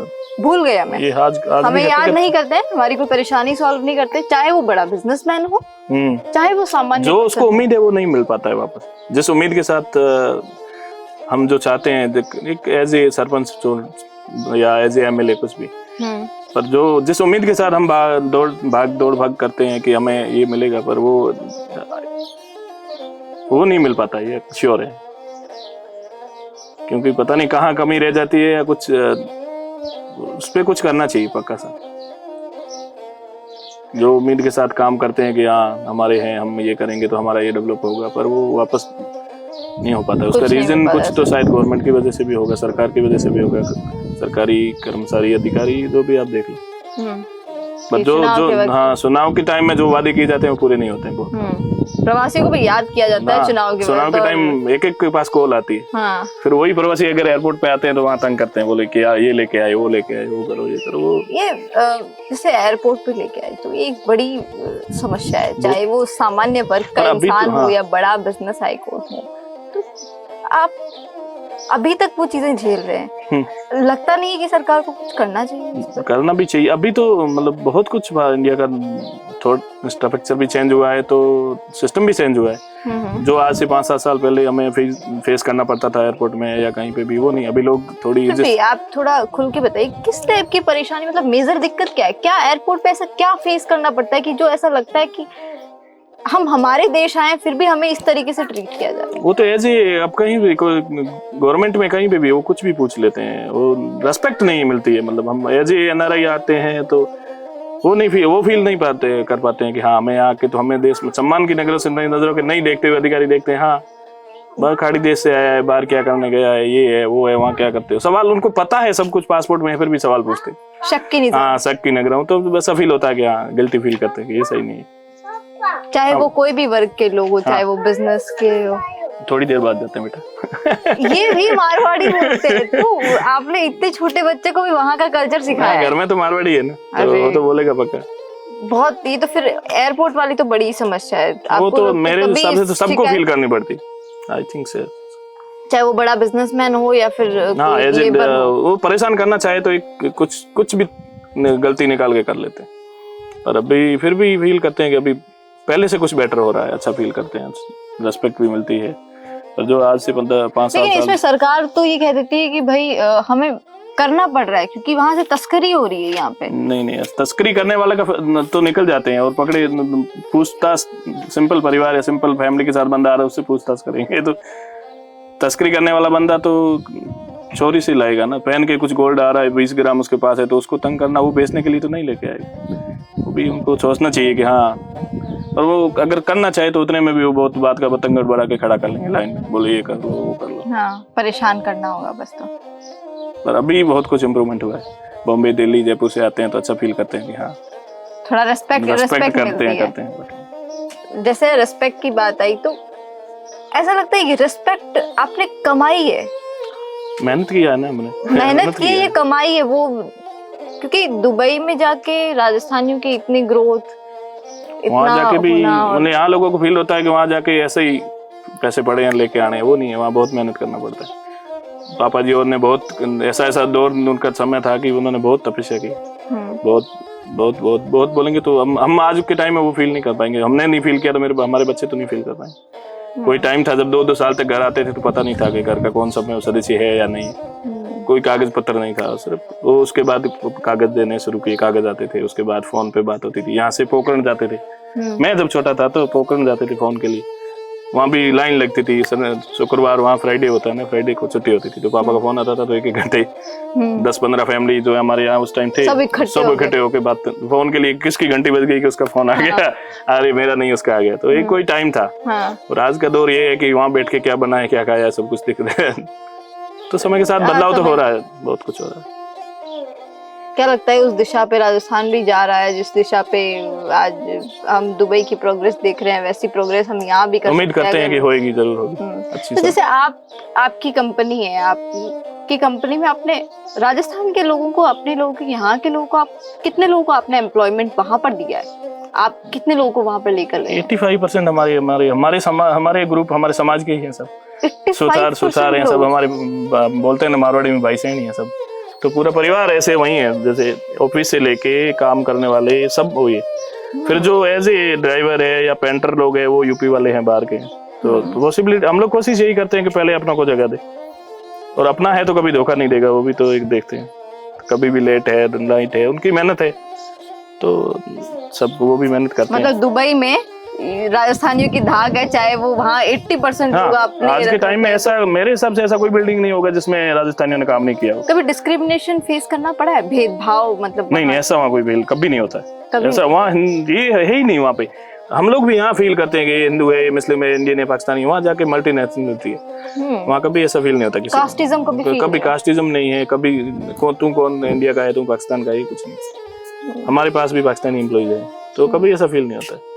S1: भूल गए हमें।
S2: ये आज
S1: हमें याद नहीं करते, हमारी कोई परेशानी सॉल्व नहीं करते, चाहे वो बड़ा बिजनेसमैन हो, चाहे वो सामान्य,
S2: जो उसको उम्मीद है वो नहीं मिल पाता है वापस। जिस उम्मीद के साथ हम जो चाहते हैं, एक एज ए सरपंच या एज ए एमएलए कुछ भी, पर जो जिस उम्मीद के साथ हम दौड़ भाग करते हैं कि हमें ये मिलेगा, पर वो नहीं मिल पाता, ये श्योर है। क्योंकि पता नहीं कहाँ कमी रह जाती है, या कुछ उस पर कुछ करना चाहिए पक्का सा। जो उम्मीद के साथ काम करते हैं कि हाँ हमारे हैं, हम ये करेंगे तो हमारा ये डेवलप होगा, पर वो वापस नहीं हो पाता। उसका रीजन कुछ तो शायद गवर्नमेंट की वजह से भी होगा, सरकार की वजह से भी होगा, सरकारी कर्मचारी, अधिकारी, जो भी आप देख लो। पर जो चुनाव के टाइम में जो वादे किए जाते हैं वो पूरे नहीं होते हैं। बहुत
S1: प्रवासियों को भी याद किया जाता है चुनाव के
S2: टाइम, एक के पास कॉल आती है। फिर वही प्रवासी अगर एयरपोर्ट पे आते हैं तो वहाँ तंग करते हैं, बोले कि ये लेके आए, वो लेके आए, वो करो, ये करो, वो
S1: ये जैसे एयरपोर्ट पे लेके आए, तो एक बड़ी समस्या है, चाहे वो सामान्य वर्ग का इंसान हो या बड़ा बिजनेस आइकॉन हो। तो आप अभी तक वो चीजें झेल रहे हैं, लगता नहीं है कि सरकार को कुछ करना चाहिए?
S2: करना भी चाहिए। अभी तो मतलब बहुत कुछ इंडिया का थोड़ा स्ट्रक्चर भी चेंज हुआ है, तो सिस्टम भी चेंज हुआ है। जो आज से 5-7 साल पहले हमें फेस करना पड़ता था एयरपोर्ट में या कहीं पे भी, वो नहीं। अभी लोग थोड़ी
S1: आप थोड़ा खुल के बताइए, किस टाइप की परेशानी, मतलब मेजर दिक्कत क्या है? क्या एयरपोर्ट पे ऐसा क्या फेस करना पड़ता है कि जो ऐसा लगता है कि हम हमारे देश आए फिर भी हमें इस तरीके से ट्रीट किया जा रहा है।
S2: वो तो ऐसे अब कहीं भी गवर्नमेंट में कहीं पे भी वो कुछ भी पूछ लेते हैं, वो रेस्पेक्ट नहीं मिलती है। मतलब हम एज ए NRI आते हैं तो वो फील नहीं कर पाते हैं कि हाँ हमें आके तो हमें देश में सम्मान की नजरों के नहीं देखते हुए अधिकारी देखते हैं, हाँ बाहर खाड़ी देश से आया है, बाहर क्या करने गया है, ये है वो है, वहाँ क्या करते हो। सवाल उनको पता है सब कुछ पासपोर्ट में है, फिर भी सवाल पूछते हैं,
S1: शक की निगाह।
S2: हाँ शक की नजरों। तो बस फील होता है कि हाँ गिल्टी फील करते हैं कि ये सही नहीं है।
S1: चाहे वो कोई भी वर्ग के लोग हो, चाहे वो बिजनेस के हो।
S2: थोड़ी देर बाद जाते हैं बेटा।
S1: ये भी मारवाड़ी बोलते हैं। तो आपने इतने छोटे बच्चे को भी वहाँ का कल्चर सिखाया है?
S2: घर में तो मारवाड़ी है ना, तो वो तो बोलेगा पक्का।
S1: बहुत, ये तो फिर एयरपोर्ट वाली तो बड़ी समस्या है।
S2: वो तो मेरे हिसाब से तो सबको फील करनी पड़ती, आई थिंक से।
S1: चाहे वो बड़ा बिजनेसमैन हो या फिर
S2: हाँ एजेंट, वो परेशान करना चाहे तो एक कुछ भी गलती निकाल के कर लेते हैं, पर अभी फिर भी फील करते हैं कि अभी पहले से कुछ बेटर हो रहा है, अच्छा फील करते हैं, रेस्पेक्ट भी मिलती है। और जो आज से 5 साल
S1: इसमें सरकार तो ये कह देती है कि भाई हमें करना पड़ रहा है क्योंकि वहां से तस्करी हो रही है यहाँ पे।
S2: नहीं, तस्करी करने वाले का तो निकल जाते हैं और पकड़े, पूछताछ सिंपल परिवार या सिंपल फैमिली के साथ बंदा आ रहा है उससे पूछताछ करेंगे, तो तस्करी करने वाला बंदा तो चोरी से लाएगा ना। पहन के कुछ गोल्ड आ रहा है 20 ग्राम उसके पास है तो उसको तंग करना, वो बेचने के लिए तो नहीं लेके आएगा। वो भी उनको सोचना चाहिए कि हाँ, और वो अगर करना चाहे तो उतने में भी वो बहुत बात का बतंगड़ बढ़ा के खड़ा कर लेंगे लाइन में, बोले ये कर लो वो कर लो।
S1: हाँ, परेशान करना होगा बस। तो
S2: पर अभी बहुत कुछ इम्प्रूवमेंट हुआ है। बॉम्बे, दिल्ली, जयपुर से आते हैं तो अच्छा फील करते हैं कि हाँ
S1: थोड़ा रेस्पेक्ट
S2: करते हैं।
S1: जैसे रेस्पेक्ट की बात आई तो ऐसा लगता है कि रेस्पेक्ट आपने कमाई है,
S2: मेहनत किया है ना हमने,
S1: मेहनत की, ये कमाई है वो। क्योंकि दुबई में जाके राजस्थानियों की इतनी ग्रोथ,
S2: वहाँ जाके भी यहाँ लोगों को फील होता है कि वहाँ जाके ऐसे ही पैसे पड़े हैं लेके आने, वो नहीं है। वहाँ बहुत मेहनत करना पड़ता है। पापा जी और ने बहुत ऐसा दौर उनका समय था कि उन्होंने बहुत तपस्या की, बहुत बहुत बहुत बहुत बोलेंगे तो हम आज के टाइम में वो फील नहीं कर पाएंगे। हमने नहीं फील किया तो हमारे बच्चे तो नहीं फील कर पाएंगे। कोई टाइम था जब 2-2 साल तक घर आते थे तो पता नहीं था कि घर का कौन सा सदस्य है या नहीं, कोई कागज पत्र नहीं था, सिर्फ वो उसके बाद कागज देने शुरू किए, कागज आते थे, उसके बाद फोन पे बात होती थी। यहाँ से पोखरण जाते थे, मैं जब छोटा था तो पोखरण जाते थे फोन के लिए, वहाँ भी लाइन लगती थी। शुक्रवार वहाँ फ्राइडे होता है ना, फ्राइडे को छुट्टी होती थी तो पापा का फोन आता था तो 1-1 घंटे 10-15 फैमिली जो हमारे यहाँ उस टाइम थे सब इकट्ठे होके बात फोन के लिए। किसकी घंटी बज गई कि उसका फोन आ गया, अरे मेरा नहीं उसका आ गया, तो एक कोई टाइम था। और आज का दौर ये है कि वहाँ बैठ के क्या बना है क्या खाया सब कुछ दिख रहा है। तो समय के साथ बदलाव तो हो रहा है, बहुत कुछ हो रहा है।
S1: क्या लगता है उस दिशा पे राजस्थान भी जा रहा है जिस दिशा पे आज हम दुबई की प्रोग्रेस देख रहे हैं, वैसी प्रोग्रेस हम यहाँ भी
S2: उम्मीद करते हैं कि होएगी, जरूर होगी अच्छी।
S1: तो जैसे आपकी कंपनी है, आपकी कंपनी में आपने राजस्थान के लोगों को, अपने लोगों को, यहाँ के लोगों को, आप कितने लोगों को आपने एम्प्लॉयमेंट वहां पर दिया है? आप कितने लोगों को वहां पर लेकर गए?
S2: 85% हमारे ग्रुप हमारे समाज के ही हैं सब, सुथार हैं सब हमारे, बोलते हैं ना मारवाड़ी में भाई सैनी है सब, तो पूरा परिवार ऐसे वही है। जैसे ऑफिस से लेके काम करने वाले सब वही है। फिर जो एज ए ड्राइवर है या पेंटर लोग है वो यूपी वाले हैं बाहर के। तो पॉसिबिलिटी हम लोग कोशिश यही करते हैं कि पहले अपना को जगह दे, और अपना है तो कभी धोखा नहीं देगा, वो भी तो एक देखते हैं। कभी भी लेट है, नाइट है, उनकी मेहनत है तो सब वो भी मेहनत करते हैं।
S1: मतलब दुबई में राजस्थानियों की धाक है, चाहे वो वहाँ 80% होगा अपने।
S2: आज के टाइम में ऐसा मेरे हिसाब से ऐसा कोई बिल्डिंग नहीं होगा जिसमें राजस्थानियों ने काम नहीं किया।
S1: कभी डिस्क्रिमिनेशन फेस करना पड़ा है, भेदभाव? मतलब
S2: नहीं, ऐसा वहाँ कोई कभी नहीं होता है ऐसा। वहाँ ये है ही नहीं। वहाँ पे हम लोग भी यहाँ फील करते हैं कि हिंदू है, मुस्लिम है, इंडियन है, पाकिस्तानी। वहाँ जाके मल्टी नेशनलिटी है, वहाँ कभी ऐसा फील नहीं होता किसी
S1: कास्टिज्म कभी
S2: कास्टिज्म नहीं है। कभी तू कौन इंडिया का है, तू पाकिस्तान का है, कुछ नहीं। हमारे पास भी पाकिस्तानी एम्प्लॉइज है तो कभी ऐसा फील नहीं होता है।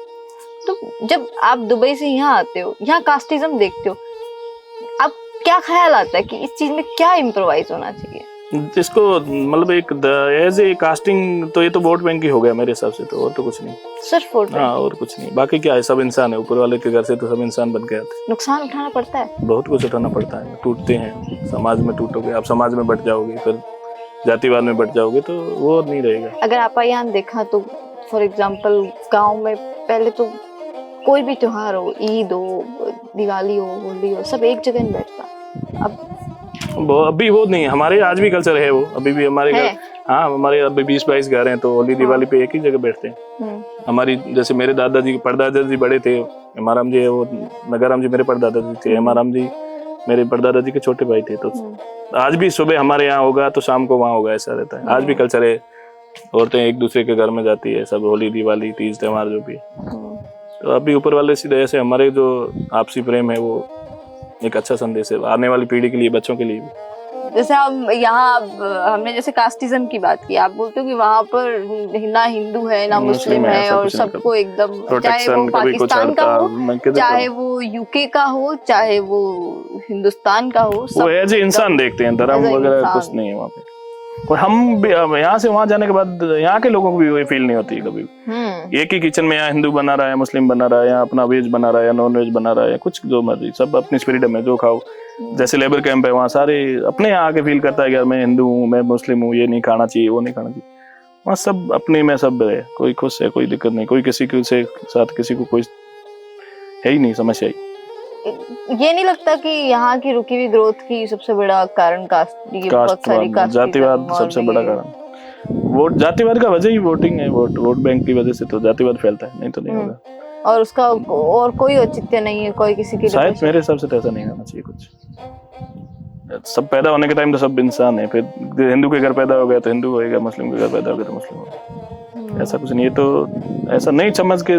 S1: तो जब आप दुबई से यहाँ आते हो, यहाँ कास्टिज्म देखते हो, अब क्या ख्याल आता है कि इस चीज में क्या इम्प्रोवाइज होना चाहिए?
S2: इसको मतलब एक एज ए कास्टिंग तो ये तो वोट बैंक ही हो गया मेरे हिसाब से, तो और तो कुछ नहीं,
S1: सिर्फ वोट बैंक।
S2: हाँ, और कुछ नहीं। बाकी क्या है, सब इंसान है, ऊपर वाले के घर से तो सब इंसान बन के आते हैं।
S1: नुकसान उठाना पड़ता है,
S2: बहुत कुछ उठाना पड़ता है। टूटते हैं, समाज में टूटोगे, आप समाज में बट जाओगे, फिर जातिवाद में बट जाओगे तो वो नहीं रहेगा।
S1: अगर आप यहाँ देखा तो फॉर एग्जाम्पल गाँव में पहले तो कोई भी त्योहार हो, ईद हो, दिवाली हो, होली हो, सब एक जगह नहीं बैठता। अब
S2: अभी वो नहीं, हमारे आज भी कल्चर है वो, अभी भी हमारे घर, हाँ हमारे अभी 20-22 घर हैं तो होली दिवाली पे एक ही जगह बैठते हैं। हमारी जैसे मेरे दादाजी के परदादा जी बड़े थे, हेमाराम जी है वो, नगाराम जी मेरे परदादा जी थे, हेमाराम जी मेरे परदादा जी के छोटे भाई थे। तो आज भी सुबह हमारे यहाँ होगा तो शाम को वहाँ होगा, ऐसा रहता है। आज भी कल्चर है, औरतें एक दूसरे के घर में जाती है, सब होली दिवाली तीज त्योहार जो भी है। तो अभी ऊपर वाले सीधे ऐसे हमारे जो आपसी प्रेम है वो एक अच्छा संदेश है आने वाली पीढ़ी के लिए, बच्चों के लिए भी।
S1: जैसे हम यहाँ हमने जैसे कास्टिज्म की बात की, आप बोलते हो कि वहाँ पर ना हिंदू है ना मुस्लिम है और सबको एकदम, चाहे वो पाकिस्तान का हो, चाहे वो यूके का हो, चाहे वो हिंदुस्तान का हो,
S2: वो एज ए इंसान देखते हैं, धर्म वगैरह कुछ नहीं है वहाँ पे। और हम भी यहाँ से वहाँ जाने के बाद यहाँ के लोगों को भी वही फील नहीं होती कभी। एक ही किचन में यहाँ हिंदू बना रहा है, मुस्लिम बना रहा है, यहाँ अपना वेज बना रहा है या नॉन वेज बना रहा है, कुछ जो मर्जी, सब अपनी फ्रीडम है, जो खाओ। जैसे लेबर कैंप है वहाँ सारे अपने यहाँ आके फील करता है कि मैं हिंदू हूँ, मैं मुस्लिम हूँ, ये नहीं खाना चाहिए, वो नहीं खाना चाहिए। वहाँ सब अपने में सब है, कोई खुश है, कोई दिक्कत नहीं, कोई किसी के साथ किसी को कोई है ही नहीं समस्या ही।
S1: ये नहीं लगता कि यहाँ की रुकी हुई ग्रोथ की सबसे बड़ा कारण
S2: जातिवाद सबसे बड़ा कारण, वोट जातिवाद का वजह ही वोटिंग है, वोट बैंक की वजह से तो जातिवाद फैलता है, नहीं तो नहीं होगा।
S1: और उसका और कोई औचित्य नहीं है, कोई किसी की,
S2: शायद मेरे हिसाब से तो ऐसा नहीं होना चाहिए कुछ। सब पैदा होने के टाइम तो सब इंसान है, फिर हिंदू के घर पैदा हो गया तो हिंदू होएगा, मुस्लिम के घर पैदा हो गया तो मुस्लिम होगा, ऐसा कुछ नहीं है। तो ऐसा नहीं समझ के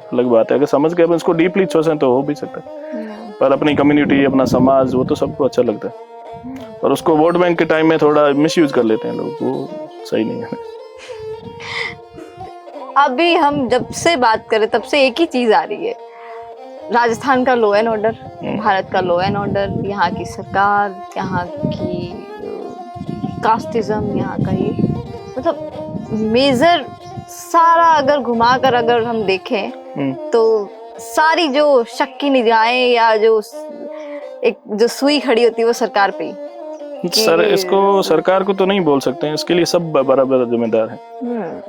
S2: अलग बात है, अगर समझ के अपन इसको डीपली सोचें तो हो भी सकता है, पर अपनी कम्युनिटी, अपना समाज, वो तो सबको अच्छा लगता है, और उसको वोट बैंक के टाइम में थोड़ा मिसयूज कर लेते हैं लोग, वो सही नहीं है।
S1: अभी हम जब से बात करें तब से एक ही चीज आ रही है, राजस्थान का लॉ एंड ऑर्डर, भारत का लॉ एंड ऑर्डर, यहाँ की सरकार, यहाँ की कास्टिज्म, यहाँ का ये मतलब मेजर सारा अगर घुमाकर अगर हम देखें तो सारी जो शक की निगाहें या जो एक जो सुई खड़ी होती है वो सरकार पे ही।
S2: सर इसको सरकार को तो नहीं बोल सकते हैं, इसके लिए सब बराबर जिम्मेदार हैं।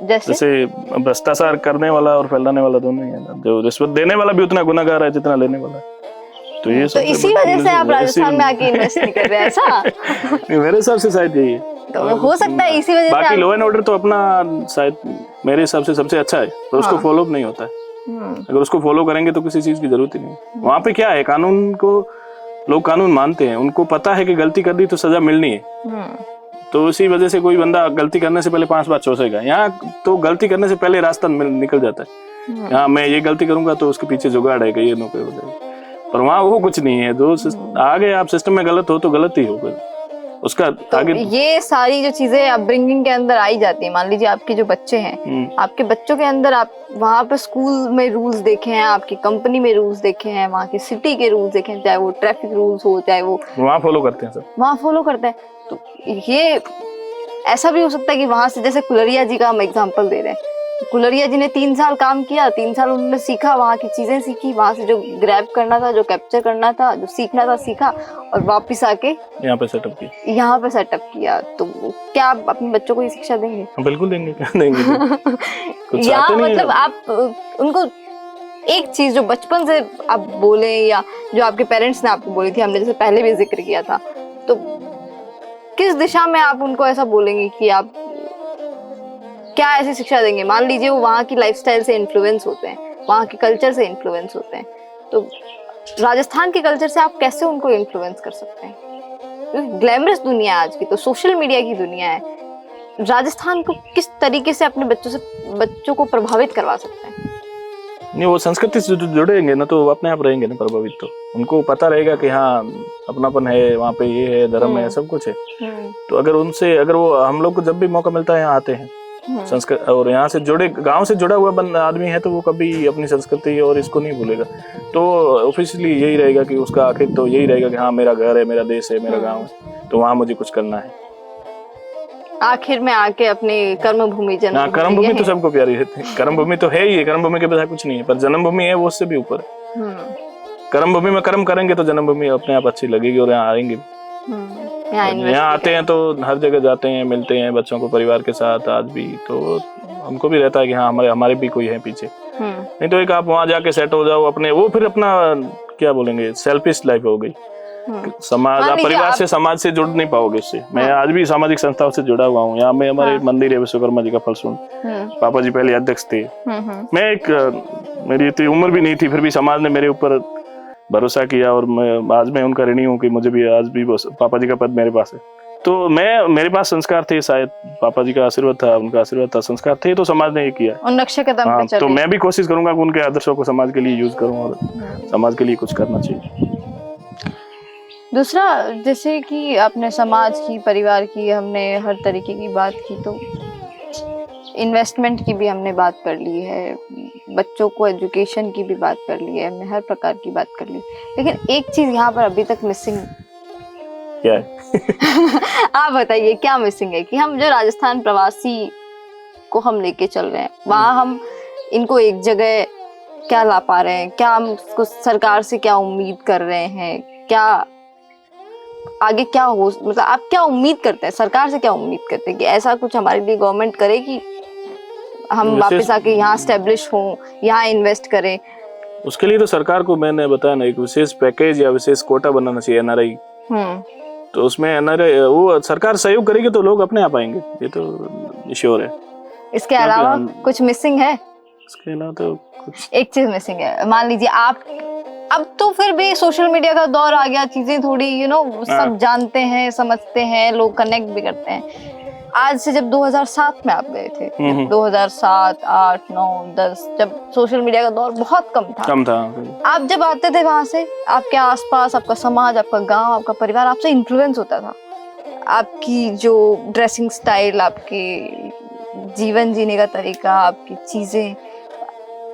S2: जैसे भ्रष्टाचार करने वाला और फैलाने वाला दोनों ही है ना, जो रिश्वत देने वाला भी उतना गुनाहगार है जितना लेने वाला। तो ये
S1: तो इसी वजह से आप राजस्थान में आके इन्वेस्ट नहीं कर रहे हैं ऐसा?
S2: मेरे हिसाब से शायद यही है,
S1: तो हो सकता है इसी वजह से।
S2: बाकी लॉ एंड ऑर्डर तो अपना शायद मेरे हिसाब से सबसे अच्छा है, पर उसको फॉलो नहीं होता है। अगर उसको फॉलो करेंगे तो किसी चीज की जरूरत ही नहीं। वहाँ पे क्या है, कानून को लोग कानून मानते हैं, उनको पता है कि गलती कर दी तो सजा मिलनी है, तो इसी वजह से कोई बंदा गलती करने से पहले 5 बार सोचेगा। यहाँ तो गलती करने से पहले रास्ता निकल जाता है, यहाँ मैं ये गलती करूंगा तो उसके पीछे जुगाड़ है कि ये नौकरी हो जाएगी, पर वहाँ वो कुछ नहीं है। जो आगे आप सिस्टम में गलत हो तो गलत ही होगा उसका तो आगे।
S1: ये सारी जो चीजें अपब्रिंगिंग के अंदर आई जाती है, मान लीजिए आपके जो बच्चे हैं, आपके बच्चों के अंदर आप वहाँ पे स्कूल में रूल्स देखे हैं, आपकी कंपनी में रूल्स देखे हैं, वहाँ की सिटी के रूल्स देखे हैं, चाहे वो ट्रैफिक रूल्स हो, चाहे वो
S2: वहाँ फॉलो करते हैं, सब
S1: वहाँ फॉलो करते हैं। तो ये ऐसा भी हो सकता है कि वहां से, जैसे कुलरिया जी का हम एग्जाम्पल दे रहे हैं, कुलरिया जी ने 3 साल काम किया, 3 साल उन्होंने सीखा, वहाँ की चीजें सीखी, वहां से जो ग्रैब करना था, जो कैप्चर करना था, जो सीखना था सीखा, और वापस आके यहाँ पे सेटअप किया। तो क्या आप अपने बच्चों को ये शिक्षा देंगे?
S2: बिल्कुल देंगे, क्या देंगे।
S1: यहाँ मतलब आप उनको एक चीज जो बचपन से आप बोले या जो आपके पेरेंट्स ने आपको बोली थी, हमने जैसे पहले भी जिक्र किया था, तो किस दिशा में आप उनको ऐसा बोलेंगे कि आप क्या ऐसी शिक्षा देंगे? मान लीजिए वो वहाँ की लाइफस्टाइल से इन्फ्लुएंस होते हैं, वहाँ के कल्चर से इन्फ्लुएंस होते हैं, तो राजस्थान के कल्चर से आप कैसे उनको इन्फ्लुएंस कर सकते हैं? क्योंकि ग्लैमरस दुनिया है आज की, तो सोशल मीडिया की दुनिया है, राजस्थान को किस तरीके से अपने बच्चों को प्रभावित करवा सकते हैं?
S2: नहीं, वो संस्कृति से जुड़ेंगे ना तो अपने आप रहेंगे ना प्रभावित, तो उनको पता रहेगा कि हाँ अपनापन है, वहाँ पे ये है, धर्म है, सब कुछ है। तो अगर वो हम लोग को जब भी मौका मिलता है यहाँ आते हैं, संस्कृत और यहाँ से जुड़े, गांव से जुड़ा हुआ आदमी है, तो वो कभी अपनी संस्कृति और इसको नहीं भूलेगा। तो ऑफिशियली यही रहेगा कि उसका आखिर तो यही रहेगा कि हाँ मेरा घर है, मेरा देश है, मेरा गाँव है, तो वहाँ मुझे कुछ करना है।
S1: आखिर में आके अपनी कर्मभूमि, जन्मभूमि,
S2: कर्मभूमि तो सबको प्यारी रहती है, कर्मभूमि तो है ही है, कर्मभूमि के बजाय कुछ नहीं है, पर जन्मभूमि है वो उससे भी ऊपर है। कर्मभूमि में कर्म करेंगे तो जन्मभूमि अपने आप अच्छी लगेगी, और यहाँ आएंगे। यहाँ आते हैं तो हर जगह जाते हैं, मिलते हैं बच्चों को परिवार के साथ, आज भी तो हमको भी रहता है कि हाँ हमारे भी कोई है पीछे। नहीं तो एक आप वहाँ जाके सेट हो जाओ अपने, वो फिर अपना क्या बोलेंगे सेल्फिश लाइफ हो गई। समाज,
S1: मान
S2: आप
S1: लीजिए
S2: परिवार
S1: आप-
S2: से, समाज से जुड़ नहीं पाओगे इससे। मैं आज भी सामाजिक संस्थाओं से जुड़ा हुआ हूँ। यहाँ में हमारे मंदिर है विश्वकर्मा जी का फलसून, पापा जी पहले अध्यक्ष थे। मैं एक मेरी इतनी उम्र भी नहीं थी, फिर भी समाज ने मेरे ऊपर भरोसा किया और मैं उनका ऋणी हूँ कि मुझे भी आज भी पापा जी का पद मेरे पास है। तो मेरे पास संस्कार थे, शायद पापा जी का आशीर्वाद था, उनका आशीर्वाद था, संस्कार थे, तो समाज ने ये किया।
S1: और नक्शे कदम पे चल
S2: तो
S1: रही
S2: मैं भी कोशिश करूंगा कि उनके आदर्शों को समाज के लिए यूज करूं और समाज के लिए कुछ करना चाहिए।
S1: दूसरा, जैसे कि आपने समाज की, परिवार की, हमने हर तरीके की बात की, तो इन्वेस्टमेंट की भी हमने बात कर ली है, बच्चों को एजुकेशन की भी बात कर ली है, हमने हर प्रकार की बात कर ली, लेकिन एक चीज यहाँ पर अभी तक मिसिंग
S2: क्या है?
S1: आप बताइए क्या मिसिंग है कि हम जो राजस्थान प्रवासी को हम लेके चल रहे हैं, वहाँ हम इनको एक जगह क्या ला पा रहे हैं, क्या हम उसको सरकार से क्या उम्मीद कर रहे हैं, क्या आगे क्या हो, मतलब आप क्या उम्मीद करते हैं, सरकार से क्या उम्मीद करते हैं कि ऐसा कुछ हमारे लिए गवर्नमेंट करे कि हम वापस आके यहाँ स्टेब्लिश हों, यहाँ इन्वेस्ट करें?
S2: उसके लिए तो सरकार को, मैंने बताया ना, एक विशेष पैकेज या विशेष कोटा बनाना चाहिए एनआरआई। तो उसमें एनआरआई वो सरकार सहयोग करेगी तो लोग अपने आप आएंगे, ये तो श्योर है।
S1: इसके अलावा कुछ मिसिंग है?
S2: इसके अलावा तो कुछ
S1: एक चीज मिसिंग है, मान लीजिए आप, अब तो फिर भी सोशल मीडिया का दौर आ गया, चीजें थोड़ी सब जानते हैं, समझते हैं, लोग कनेक्ट भी करते हैं। आज से जब 2007 में आप गए थे, 2007, 8, 9, 10, जब सोशल मीडिया का दौर बहुत कम था, आप जब आते थे वहां से, आपके आसपास आपका समाज, आपका गांव, आपका परिवार आपसे इन्फ्लुएंस होता था। आपकी जो ड्रेसिंग स्टाइल, आपके जीवन जीने का तरीका, आपकी चीजें,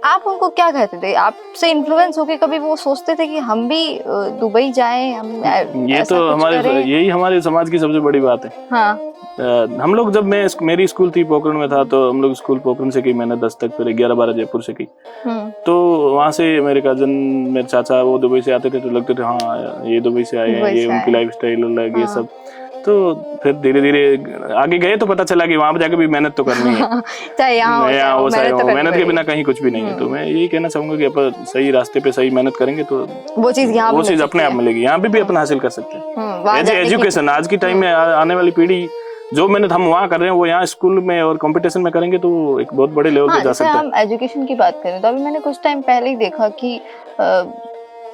S1: आप उनको क्या कहते थे? आपसे इन्फ्लुएंस होके कभी वो सोचते थे कि हम भी दुबई जाएं, हम
S2: ये तो हमारे, यही हमारे समाज की सबसे बड़ी बात है।
S1: हाँ।
S2: हम लोग, जब मेरी स्कूल थी पोखरण में था, तो हम लोग स्कूल पोखरण से की, मैंने 10 तक, फिर 11-12 जयपुर से की। तो वहाँ से मेरे कजन, मेरे चाचा, वो दुबई से आते थे, तो लगते थे हाँ ये दुबई से आए हैं, ये उनकी लाइफ स्टाइल अलग, ये सब। तो फिर धीरे धीरे आगे गए तो पता चला कि वहां पर जाके भी मेहनत तो करनी है, चाहे यहाँ हो, मेहनत के बिना कहीं कुछ भी नहीं है। तो मैं यही कहना चाहूंगा कि अपन सही रास्ते पे सही मेहनत करेंगे तो वो चीज अपने आप मिलेगी, यहाँ पे भी अपन हासिल कर सकते हैं। एज एजुकेशन आज की टाइम में आने वाली पीढ़ी, जो मेहनत हम वहाँ कर रहे हैं वो यहाँ स्कूल में और कंपटीशन में करेंगे तो एक बहुत बड़े लेवल पे जा सकते हैं।
S1: हम एजुकेशन की बात करें तो अभी मैंने कुछ टाइम पहले ही देखा कि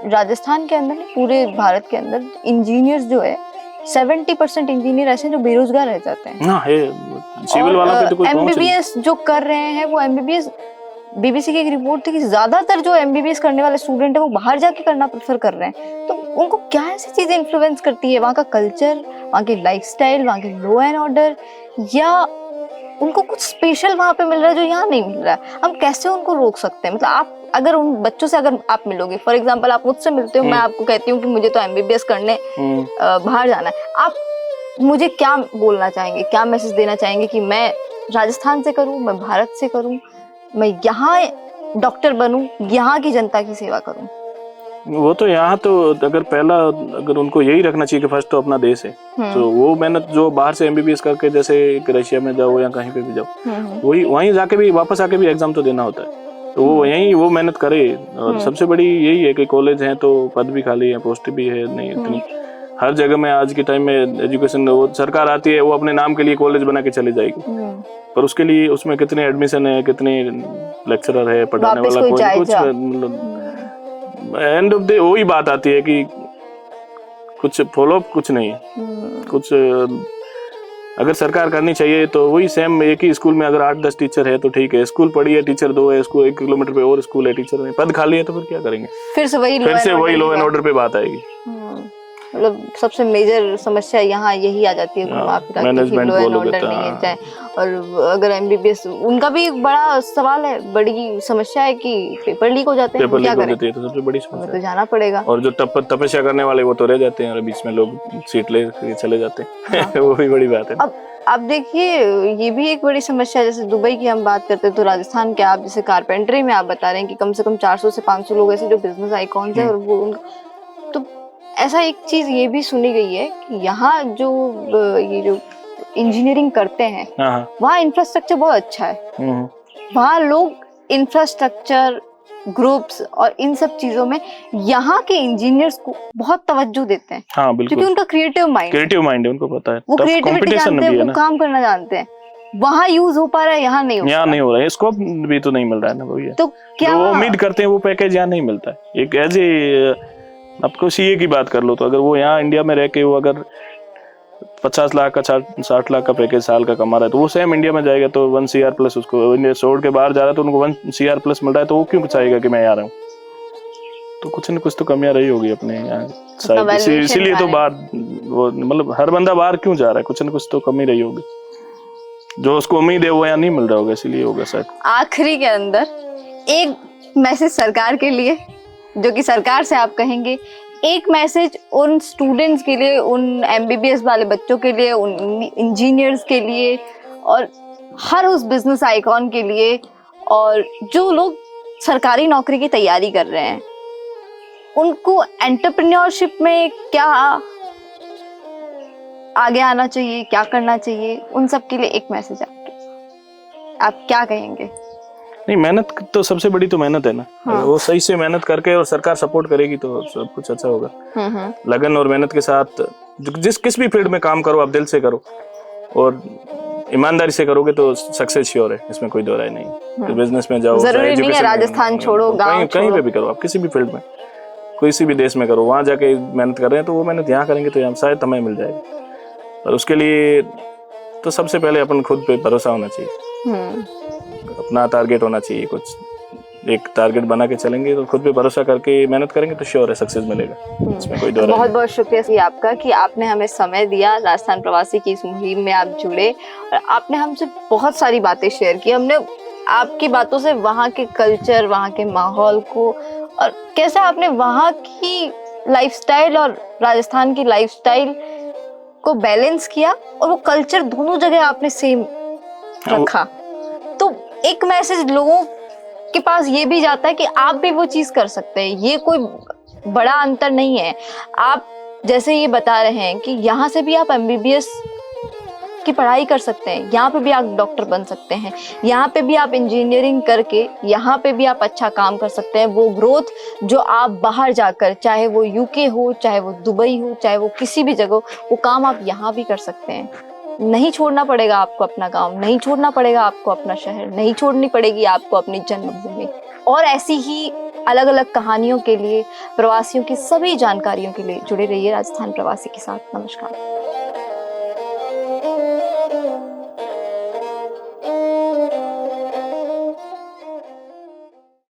S1: राजस्थान के अंदर, पूरे भारत के अंदर इंजीनियर्स जो है, 70% इंजीनियर ऐसे जो बेरोजगार रह जाते हैं।
S2: सिविल वालों पे तो कोई
S1: एमबीबीएस जो कर रहे हैं, वो एमबीबीएस, बीबीसी की एक रिपोर्ट थी कि ज्यादातर जो एमबीबीएस करने वाले स्टूडेंट है वो बाहर जाके करना प्रेफर कर रहे हैं। तो उनको क्या ऐसी चीजें इन्फ्लुएंस करती है? वहाँ का कल्चर, वहाँ की लाइफस्टाइल, वहाँ के लॉ एंड ऑर्डर, या उनको कुछ स्पेशल वहाँ पे मिल रहा है जो यहाँ नहीं मिल रहा है? हम कैसे उनको रोक सकते हैं? मतलब आप अगर उन बच्चों से अगर आप मिलोगे, फॉर एग्जाम्पल आप मुझसे मिलते हो, मैं आपको कहती हूँ कि मुझे तो एमबीबीएस करने बाहर जाना है, आप मुझे क्या बोलना चाहेंगे, क्या मैसेज देना चाहेंगे कि मैं राजस्थान से करूँ, मैं भारत से करूँ, मैं यहाँ डॉक्टर बनूं, यहाँ की जनता की सेवा करूं?
S2: वो तो यहाँ तो अगर पहला, अगर उनको यही रखना चाहिए कि फर्स्ट तो अपना देश है, तो वो मेहनत जो बाहर से एमबीबीएस करके, जैसे रशिया में जाओ या कहीं पे भी जाओ, वही वहीं जाके भी वापस आके भी एग्जाम तो देना होता है, तो वो यहीं वो मेहनत करे। और सबसे बड़ी यही है कि कॉलेज है तो पद भी खाली है, पोस्ट भी है नहीं इतनी, हर जगह में आज के टाइम में एजुकेशन, वो सरकार आती है वो अपने नाम के लिए कॉलेज बना के चली जाएगी, पर उसके लिए उसमें कितने एडमिशन है, कितने लेक्चरर है, पढ़ाने वाला कोई कुछ, मतलब एंड ऑफ द वही बात आती है कि कुछ फॉलो अप कुछ नहीं है। कुछ अगर सरकार करनी चाहिए तो वही सेम, एक ही स्कूल में अगर 8-10 टीचर है तो ठीक है, स्कूल पड़ी है, टीचर 2 है, स्कूल 1 किलोमीटर पे और स्कूल है, टीचर नहीं, पद खाली है, तो फिर क्या करेंगे? फिर से वही लॉ एंड ऑर्डर पे बात आएगी।
S1: मतलब सबसे मेजर समस्या यहाँ यही आ जाती है,
S2: मैनेजमेंट
S1: लॉ एंड ऑर्डर नहीं है चाहे। और अगर एमबीबीएस, उनका भी एक बड़ा सवाल है, बड़ी समस्या है कि पेपर लीक हो जाते हैं, क्या करें?
S2: तो सबसे बड़ी समस्या
S1: तो जाना पड़ेगा।
S2: और जो तपस्या करने वाले वो तो रह जाते हैं और बीच में लोग सीट ले चले जाते हैं। वो भी बड़ी बात है।
S1: अब देखिए, ये भी एक बड़ी समस्या है। जैसे दुबई की हम बात करते हैं तो राजस्थान के, आप जैसे कारपेंटरी में आप बता रहे हैं कि कम से कम 400 से 500 लोग ऐसे जो बिजनेस आइकॉन्स है, और वो तो ऐसा एक चीज ये भी सुनी गई है कि यहाँ जो ये जो इंजीनियरिंग करते हैं, वहाँ इंफ्रास्ट्रक्चर बहुत अच्छा है। वहाँ लोग इंफ्रास्ट्रक्चर, ग्रुप्स और इन सब चीजों में यहाँ के इंजीनियर्स को बहुत तवज्जो देते हैं।
S2: हाँ
S1: क्योंकि
S2: बिल्कुल,
S1: उनका क्रिएटिव माइंड
S2: है, उनको पता है,
S1: वो
S2: टफ
S1: क्रिएटिविटी
S2: कंपटीशन
S1: जानते
S2: भी
S1: हैं,
S2: है
S1: वो
S2: ना,
S1: काम करना जानते हैं। वहाँ यूज हो पा रहा है, यहाँ नहीं हो
S2: यहाँ
S1: पा
S2: नहीं हो रहा है, स्कोप भी तो नहीं मिल रहा है ना भैया।
S1: तो क्या
S2: जो वो उम्मीद करते हैं वो पैकेज यहाँ नहीं मिलता है। एक एज ए आपको सीए की बात कर लो, तो अगर वो यहाँ इंडिया में रह के वो अगर 50 लाख का 60 लाख का पैकेज साल का कमा रहा है, तो वो सेम इंडिया में जाएगा तो 1 CR प्लस, उसको इंडिया छोड़ के बाहर जा रहा है तो उनको 1 CR प्लस मिल रहा है, तो वो क्यों चाहेगा कि मैं यहाँ रहूँ? तो कुछ न कुछ तो कमियां रही होगी अपने यहाँ शायद, इसीलिए तो बाहर वो मतलब हर बंदा बाहर क्यों जा रहा है, कुछ न कुछ तो कमी रही होगी, जो उसको उम्मीद है वो यहाँ नहीं मिल रहा होगा, इसीलिए होगा शायद।
S1: आखिरी के अंदर एक मैसेज सरकार के लिए, जो कि सरकार से आप कहेंगे, एक मैसेज उन स्टूडेंट्स के लिए, उन MBBS वाले बच्चों के लिए, उन इंजीनियर्स के लिए, और हर उस बिजनेस आइकॉन के लिए, और जो लोग सरकारी नौकरी की तैयारी कर रहे हैं, उनको एंटरप्रेन्योरशिप में क्या आगे आना चाहिए, क्या करना चाहिए, उन सब के लिए एक मैसेज आप क्या कहेंगे?
S2: नहीं, मेहनत तो सबसे बड़ी तो मेहनत है ना।
S1: हाँ।
S2: वो सही से मेहनत करके और सरकार सपोर्ट करेगी तो सब कुछ अच्छा होगा। लगन और मेहनत के साथ किस भी फील्ड में काम करो, आप दिल से करो और ईमानदारी से करोगे तो सक्सेस श्योर है, इसमें कोई दो राय नहीं। तो बिजनेस में जाओ,
S1: जरूरी नहीं है राजस्थान छोड़ो, गांव
S2: कहीं पे भी करो, आप किसी भी फील्ड में, किसी भी देश में करो, वहां जाके मेहनत कर रहे हैं तो वो मेहनत यहाँ करेंगे तो यहाँ शायद हमें मिल जाएगा। और उसके लिए तो सबसे पहले अपन खुद पे भरोसा होना चाहिए, अपना टारगेट होना चाहिए, कुछ एक टारगेट बना के चलेंगे तो खुद पे भरोसा करके मेहनत करेंगे तो श्योर है सक्सेस मिलेगा, इसमें कोई दो राय नहीं।
S1: बहुत बहुत शुक्रिया आपका कि आपने हमें समय दिया, राजस्थान प्रवासी की इस मुहिम में आप जुड़े और आपने हमसे बहुत सारी बातें शेयर की। हमने आपकी बातों से वहाँ के कल्चर, वहाँ के माहौल को और कैसे आपने वहाँ की लाइफस्टाइल और राजस्थान की लाइफस्टाइल को बैलेंस किया और वो कल्चर दोनों जगह आपने सेम रखा। तो एक मैसेज लोगों के पास ये भी जाता है कि आप भी वो चीज कर सकते हैं, ये कोई बड़ा अंतर नहीं है। आप जैसे ये बता रहे हैं कि यहाँ से भी आप MBBS की पढ़ाई कर सकते हैं, यहाँ पे भी आप डॉक्टर बन सकते हैं, यहाँ पे भी आप इंजीनियरिंग करके यहाँ पे भी आप अच्छा काम कर सकते हैं। वो ग्रोथ जो आप बाहर जाकर, चाहे वो UK हो, चाहे वो दुबई हो, चाहे वो किसी भी जगह, वो काम आप यहाँ भी कर सकते हैं। नहीं छोड़ना पड़ेगा आपको अपना गांव, नहीं छोड़ना पड़ेगा आपको अपना शहर, नहीं छोड़नी पड़ेगी आपको अपनी जन्मभूमि। और ऐसी ही अलग अलग कहानियों के लिए, प्रवासियों की सभी जानकारियों के लिए जुड़े रहिए राजस्थान प्रवासी के साथ। नमस्कार।